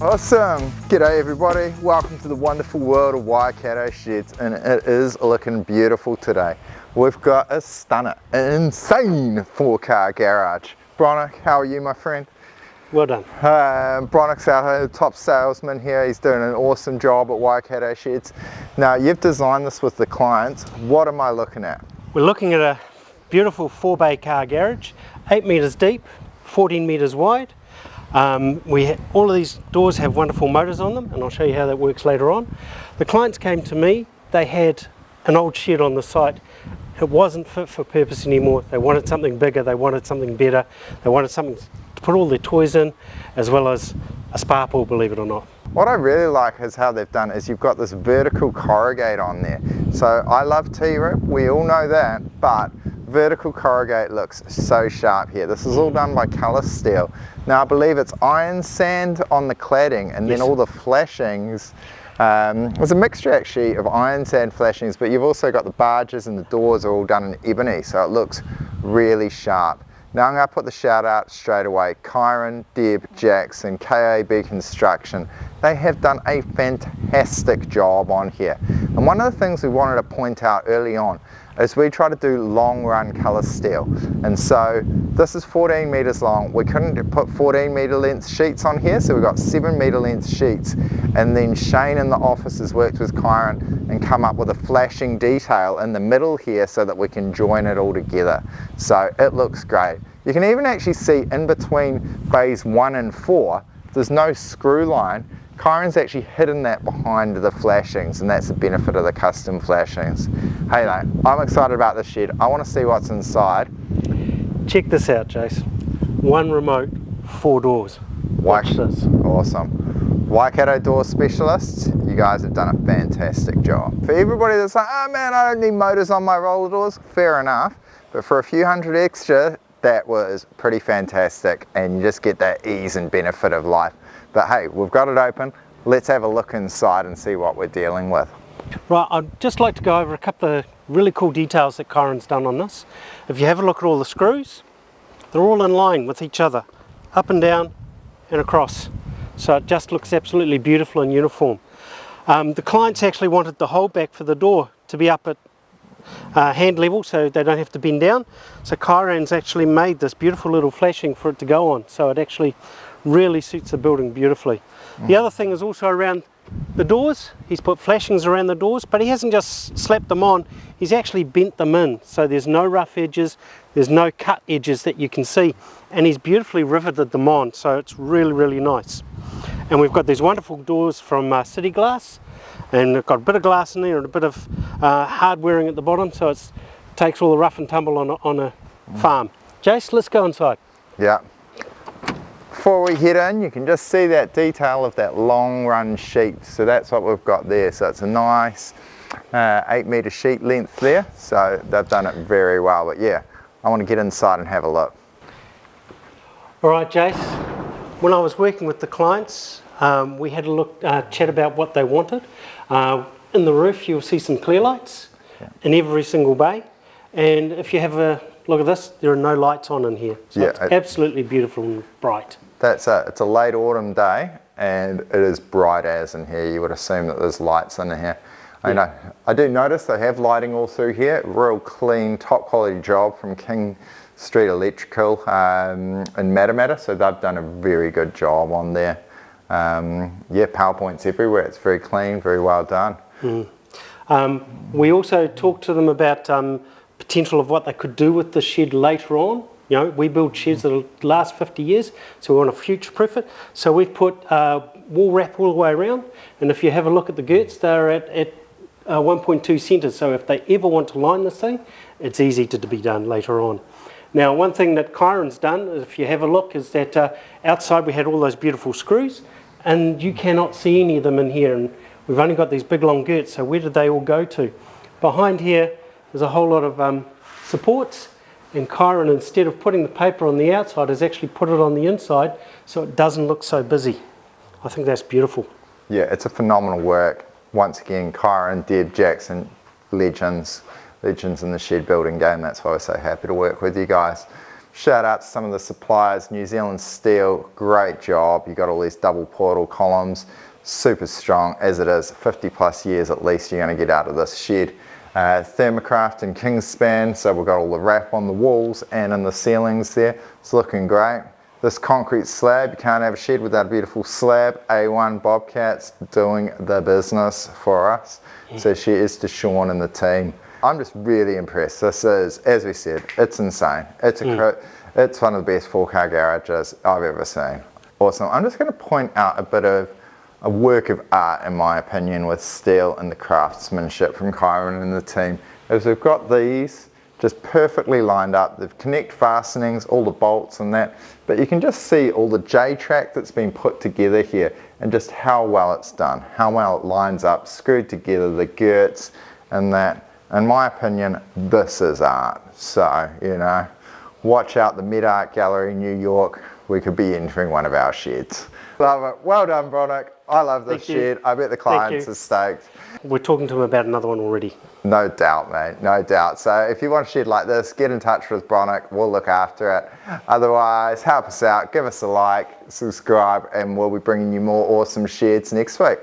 Awesome! G'day everybody, welcome to the wonderful world of Waikato Sheds, and it is looking beautiful today. We've got a stunner, an insane 4-car garage. Bronick, how are you my friend? Well done. Bronick's our top salesman here. He's doing an awesome job at Waikato Sheds. Now you've designed this with the clients. What am I looking at? We're looking at a beautiful 4-bay car garage, 8 metres deep, 14 metres wide. All of these doors have wonderful motors on them, and I'll show you how that works later on. The clients came to me, they had an old shed on the site. It wasn't fit for purpose anymore. They wanted something bigger, they wanted something better, they wanted something to put all their toys in, as well as a spa pool, believe it or not. What I really like is how they've done is you've got this vertical corrugate on there. So I love T-rip, we all know that, but vertical corrugate looks so sharp here. This is all done by Colour Steel. Now I believe it's iron sand on the cladding, and then all the flashings, there's a mixture actually of iron sand flashings, but you've also got the barges and the doors are all done in ebony, so it looks really sharp. Now I'm going to put the shout out straight away. Kyron, Deb, Jackson, KAB Construction, they have done a fantastic job on here. And one of the things we wanted to point out early on is we try to do long run colour steel, and so this is 14 metres long. We couldn't put 14 metre length sheets on here, so we've got 7 metre length sheets, and then Shane in the office has worked with Kyron and come up with a flashing detail in the middle here so that we can join it all together. So it looks great. You can even actually see in between bays 1 and 4 there's no screw line. Kyron's actually hidden that behind the flashings, and that's the benefit of the custom flashings. Hey mate, I'm excited about this shed. I want to see what's inside. Check this out, Jace. 1 remote, 4 doors. Watch this. Awesome. Waikato door specialists, you guys have done a fantastic job. For everybody that's like, oh man, I don't need motors on my roller doors, fair enough. But for a few hundred extra, that was pretty fantastic, and you just get that ease and benefit of life. But hey, we've got it open. Let's have a look inside and see what we're dealing with. Right, I'd just like to go over a couple of really cool details that Kyron's done on this. If you have a look at all the screws, they're all in line with each other, up and down and across. So it just looks absolutely beautiful and uniform. The clients actually wanted the hole back for the door to be up at hand level, so they don't have to bend down. So Kyron's actually made this beautiful little flashing for it to go on, so it actually really suits the building beautifully. The other thing is also around the doors. He's put flashings around the doors, but he hasn't just slapped them on, he's actually bent them in, so there's no rough edges, there's no cut edges that you can see, and he's beautifully riveted them on, so it's really nice. And we've got these wonderful doors from City Glass, and they've got a bit of glass in there and a bit of hard wearing at the bottom, so it takes all the rough and tumble on a farm. Jace, let's go inside. Yeah. Before we head in, you can just see that detail of that long run sheet. So that's what we've got there. So it's a nice 8 metre sheet length there. So they've done it very well. But yeah, I want to get inside and have a look. All right, Jace. When I was working with the clients, we had a look, chat about what they wanted. In the roof, you'll see some clear lights in every single bay. And if you have a look at this, there are no lights on in here. So it's absolutely beautiful and bright. It's a late autumn day, and it is bright as in here. You would assume that there's lights in here. I do notice they have lighting all through here. Real clean, top quality job from King Street Electrical in Matamata. So they've done a very good job on there. Yeah, PowerPoints everywhere. It's very clean, very well done. We also talked to them about potential of what they could do with the shed later on. You know, we build sheds that'll last 50 years, so we want to future-proof it. So we've put wall wrap all the way around, and if you have a look at the girts, they're at 1.2 centres, so if they ever want to line this thing, it's easy to be done later on. Now, one thing that Kyron's done, if you have a look, is that outside we had all those beautiful screws, and you cannot see any of them in here, and we've only got these big long girts, so where did they all go to? Behind here, there's a whole lot of supports, and Kyron, instead of putting the paper on the outside, has actually put it on the inside so it doesn't look so busy. I think that's beautiful. Yeah, it's a phenomenal work. Once again, Kyron, Deb, Jackson, legends in the shed building game. That's why we're so happy to work with you guys. Shout out to some of the suppliers. New Zealand Steel, great job. You got all these double portal columns, super strong as it is. 50 plus years at least you're going to get out of this shed. Thermocraft and Kingspan, so we've got all the wrap on the walls and in the ceilings there. It's looking great. This concrete slab, you can't have a shed without a beautiful slab. A1 Bobcats doing the business for us. So she is to Sean and the team. I'm just really impressed. This is, as we said, it's insane. It's one of the best 4-car garages I've ever seen. Awesome. I'm just going to point out a bit of a work of art, in my opinion, with steel and the craftsmanship from Kyron and the team. As we've got these just perfectly lined up, the connect fastenings, all the bolts and that, but you can just see all the J-track that's been put together here and just how well it's done, how well it lines up, screwed together, the girts and that. In my opinion, this is art. So, you know, watch out the Met Art Gallery, New York. We could be entering one of our sheds. Love it. Well done, Bronick. I love this shed. I bet the clients are stoked. We're talking to him about another one already. No doubt, mate. No doubt. So if you want a shed like this, get in touch with Bronick. We'll look after it. Otherwise, help us out. Give us a like, subscribe, and we'll be bringing you more awesome sheds next week.